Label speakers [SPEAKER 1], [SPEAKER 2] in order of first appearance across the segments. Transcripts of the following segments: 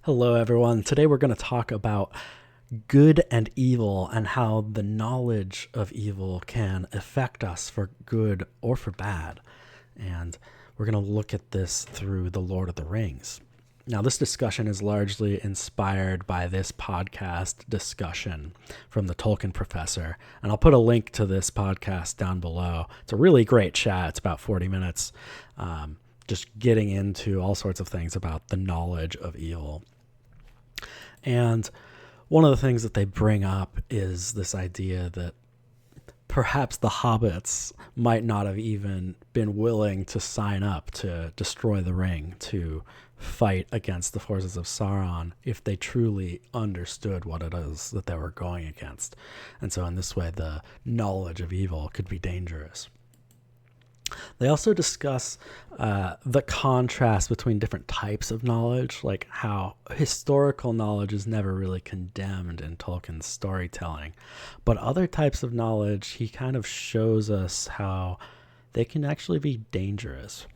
[SPEAKER 1] Hello, everyone. Today we're going to talk about good and evil and how the knowledge of evil can affect us for good or for bad. And we're going to look at this through The Lord of the Rings. Now, this discussion is largely inspired by this podcast discussion from the Tolkien Professor. And I'll put a link to this podcast down below. It's a really great chat. It's about 40 minutes, just getting into all sorts of things about the knowledge of evil. And one of the things that they bring up is this idea that perhaps the hobbits might not have even been willing to sign up to destroy the ring, to fight against the forces of Sauron, if they truly understood what it is that they were going against. And so in this way, the knowledge of evil could be dangerous. They also discuss the contrast between different types of knowledge, like how historical knowledge is never really condemned in Tolkien's storytelling. But other types of knowledge, he kind of shows us how they can actually be dangerous.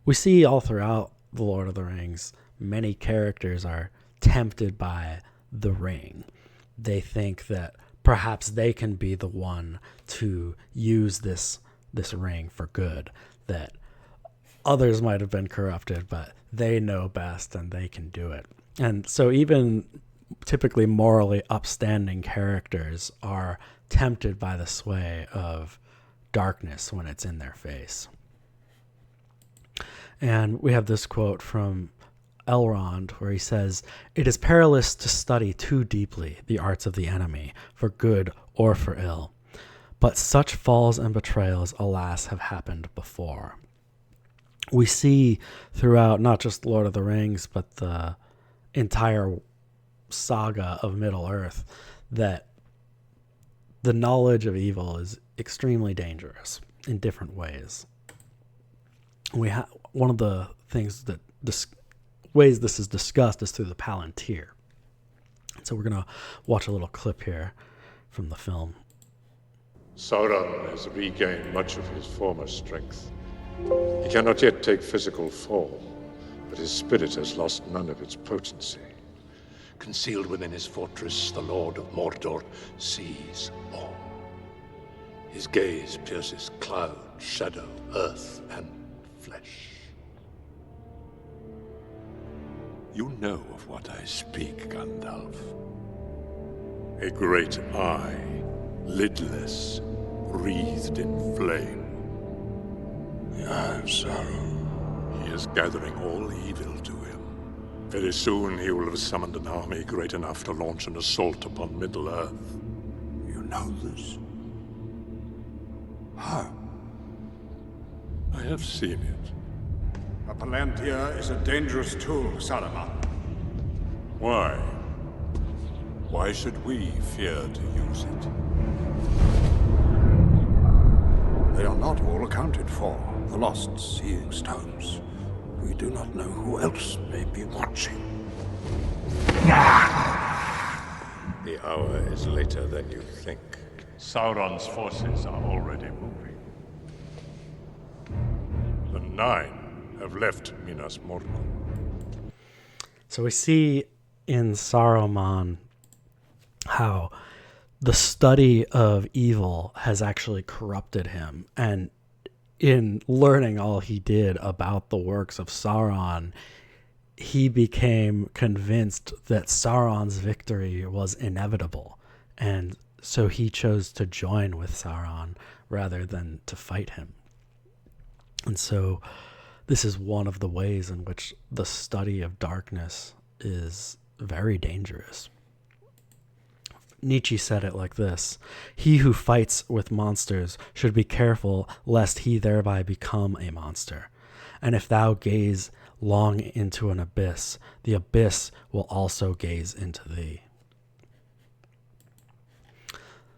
[SPEAKER 1] We see all throughout The Lord of the Rings, many characters are tempted by the ring. They think that perhaps they can be the one to use this ring for good, that others might have been corrupted, but they know best and they can do it. And so even typically morally upstanding characters are tempted by the sway of darkness when it's in their face. And we have this quote from Elrond, where he says, "It is perilous to study too deeply the arts of the enemy, for good or for ill. But such falls and betrayals, alas, have happened before." We see throughout not just Lord of the Rings, but the entire saga of Middle-earth, that the knowledge of evil is extremely dangerous in different ways. One of the things that ways this is discussed is through the Palantir. So we're going to watch a little clip here from the film.
[SPEAKER 2] Sauron has regained much of his former strength. He cannot yet take physical form, but his spirit has lost none of its potency.
[SPEAKER 3] Concealed within his fortress, the Lord of Mordor sees all. His gaze pierces cloud, shadow, earth, and flesh. You know of what I speak, Gandalf.
[SPEAKER 2] A great eye, lidless, wreathed in flame.
[SPEAKER 3] The Eye of Sauron.
[SPEAKER 2] He is gathering all evil to him. Very soon he will have summoned an army great enough to launch an assault upon Middle-earth.
[SPEAKER 3] You know this? How?
[SPEAKER 2] I have seen it.
[SPEAKER 4] A Palantir is a dangerous tool, Saruman.
[SPEAKER 2] Why? Why should we fear to use it?
[SPEAKER 4] They are not all accounted for. The lost seeing stones.
[SPEAKER 3] We do not know who else may be watching.
[SPEAKER 2] The hour is later than you think.
[SPEAKER 5] Sauron's forces are already moving.
[SPEAKER 2] The Nine have left Minas Morgul.
[SPEAKER 1] So we see in Saruman how the study of evil has actually corrupted him. And in learning all he did about the works of Sauron, he became convinced that Sauron's victory was inevitable. And so he chose to join with Sauron rather than to fight him. And so this is one of the ways in which the study of darkness is very dangerous. Nietzsche said it like this: "He who fights with monsters should be careful lest he thereby become a monster. And if thou gaze long into an abyss, the abyss will also gaze into thee."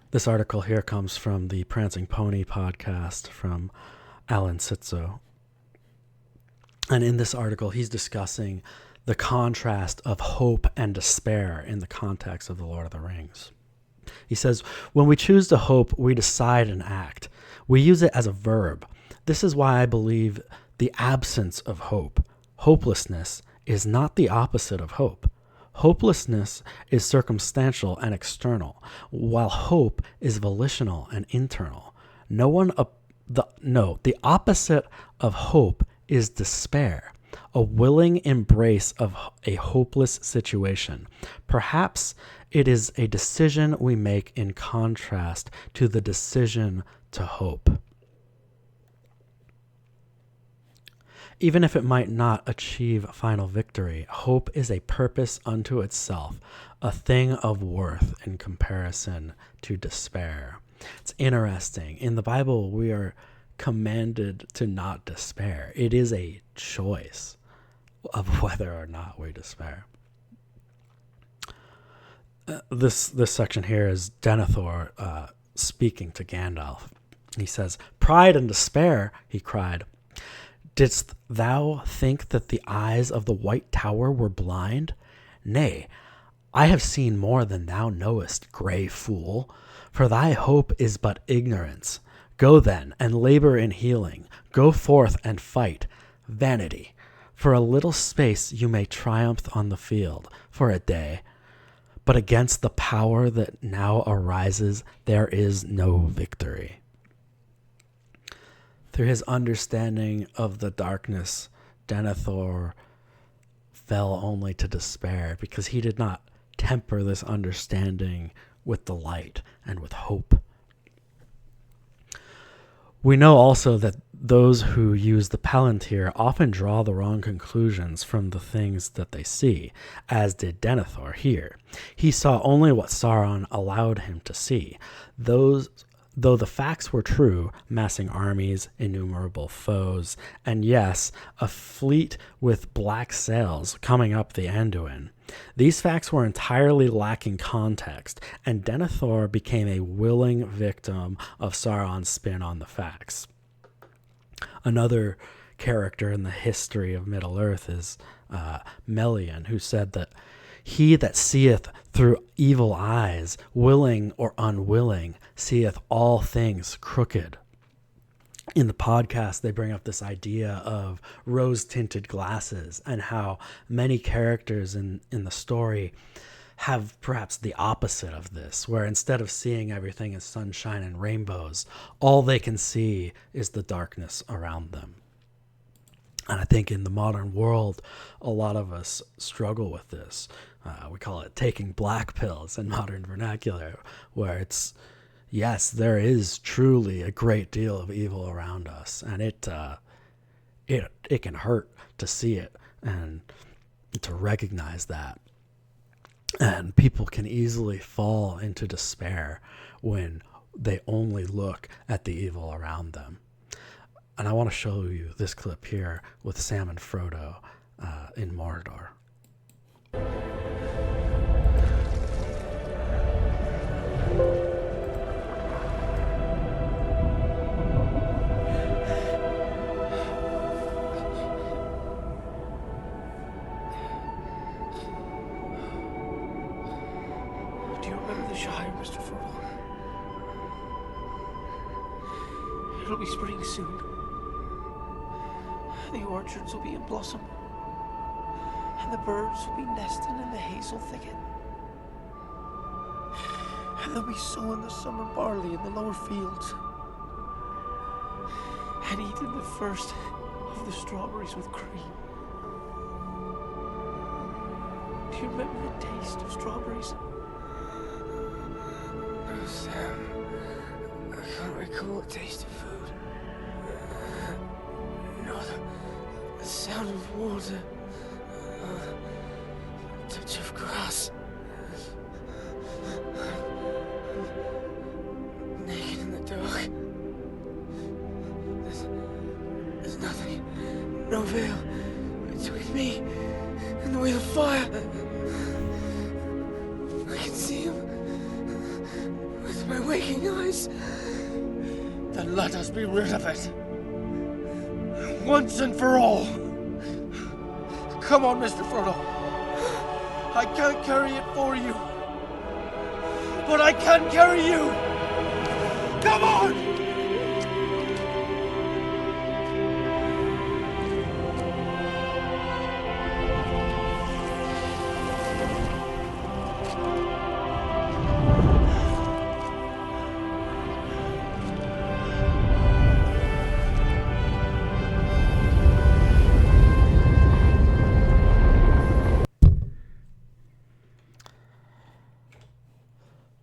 [SPEAKER 1] This article here comes from the Prancing Pony podcast from Alan Sitzo. And in this article, he's discussing the contrast of hope and despair in the context of The Lord of the Rings. He says, "When we choose to hope, we decide and act. We use it as a verb. This is why I believe the absence of hope, hopelessness, is not the opposite of hope. Hopelessness is circumstantial and external, while hope is volitional and internal. The opposite of hope is despair, a willing embrace of a hopeless situation. Perhaps it is a decision we make in contrast to the decision to hope. Even if it might not achieve final victory, hope is a purpose unto itself, a thing of worth in comparison to despair. It's interesting. In the Bible, we are commanded to not despair. It is a choice of whether or not we despair. This section here is Denethor speaking to Gandalf. He says, "Pride and despair," he cried. "Didst thou think that the eyes of the White Tower were blind? Nay, I have seen more than thou knowest, grey fool. For thy hope is but ignorance. Go then, and labor in healing. Go forth and fight. Vanity. For a little space you may triumph on the field, for a day. But against the power that now arises, there is no victory." Through his understanding of the darkness, Denethor fell only to despair because he did not temper this understanding with the light and with hope. We know also that those who use the Palantir often draw the wrong conclusions from the things that they see, as did Denethor here. He saw only what Sauron allowed him to see. Though the facts were true, massing armies, innumerable foes, and yes, a fleet with black sails coming up the Anduin, these facts were entirely lacking context, and Denethor became a willing victim of Sauron's spin on the facts. Another character in the history of Middle-earth is Melian, who said that he that seeth through evil eyes, willing or unwilling, seeth all things crooked. In the podcast, they bring up this idea of rose-tinted glasses and how many characters in the story have perhaps the opposite of this, where instead of seeing everything as sunshine and rainbows, all they can see is the darkness around them. And I think in the modern world, a lot of us struggle with this. We call it taking black pills in modern vernacular, where it's, yes, there is truly a great deal of evil around us, and it can hurt to see it and to recognize that. And people can easily fall into despair when they only look at the evil around them. And I want to show you this clip here with Sam and Frodo in Mordor.
[SPEAKER 6] Do you remember the Shire, Mr. Frodo? It'll be spring soon. The orchards will be in blossom, and the birds will be nesting in the hazel thicket, and they'll be sowing the summer barley in the lower fields, and eating the first of the strawberries with cream. Do you remember the taste of strawberries?
[SPEAKER 7] No, Sam. I can't recall the taste of food. No, the sound of water. The touch of grass. Naked in the dark. There's nothing. No veil between me and the wheel of fire. I can see him with my waking eyes.
[SPEAKER 6] Then let us be rid of it. Once and for all. Come on, Mr. Frodo. I can't carry it for you, but I can carry you. Come on!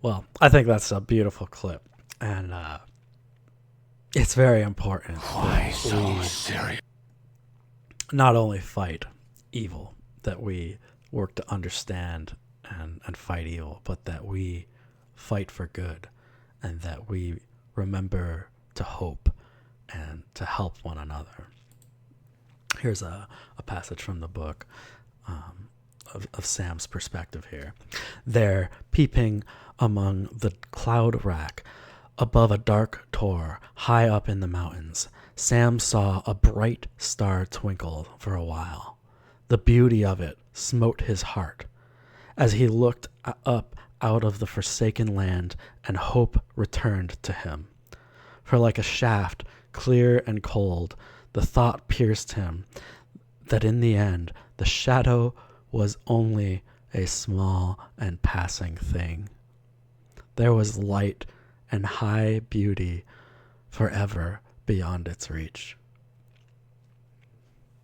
[SPEAKER 1] Well, I think that's a beautiful clip. And it's very important that we
[SPEAKER 3] serious?
[SPEAKER 1] not only fight evil, that we work to understand and fight evil, but that we fight for good and that we remember to hope and to help one another. Here's a passage from the book of Sam's perspective here. There, peeping among the cloud rack above a dark tor high up in the mountains, Sam saw a bright star twinkle for a while. The beauty of it smote his heart. As he looked up out of the forsaken land, and hope returned to him. For like a shaft, clear and cold, the thought pierced him that in the end the shadow was only a small and passing thing. There was light and high beauty forever beyond its reach.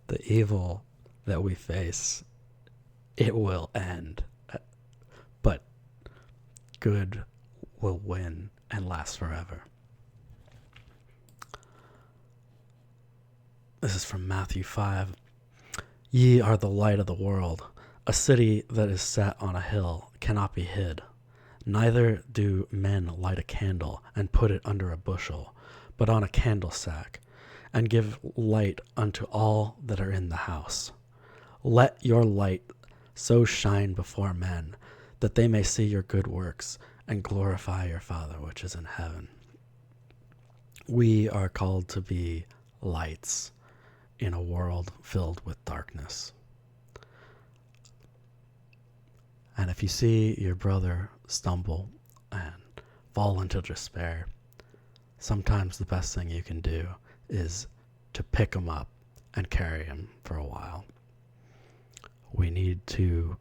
[SPEAKER 1] The evil that we face, it will end, but good will win and last forever. This is from Matthew 5. Ye are the light of the world. A city that is set on a hill cannot be hid. Neither do men light a candle and put it under a bushel, but on a candlesack, and give light unto all that are in the house. Let your light so shine before men, that they may see your good works and glorify your Father which is in heaven. We are called to be lights in a world filled with darkness. And if you see your brother stumble and fall into despair, sometimes the best thing you can do is to pick him up and carry him for a while. We need to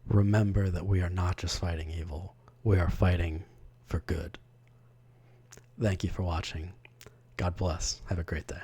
[SPEAKER 1] remember that we are not just fighting evil, we are fighting for good. Thank you for watching. God bless. Have a great day.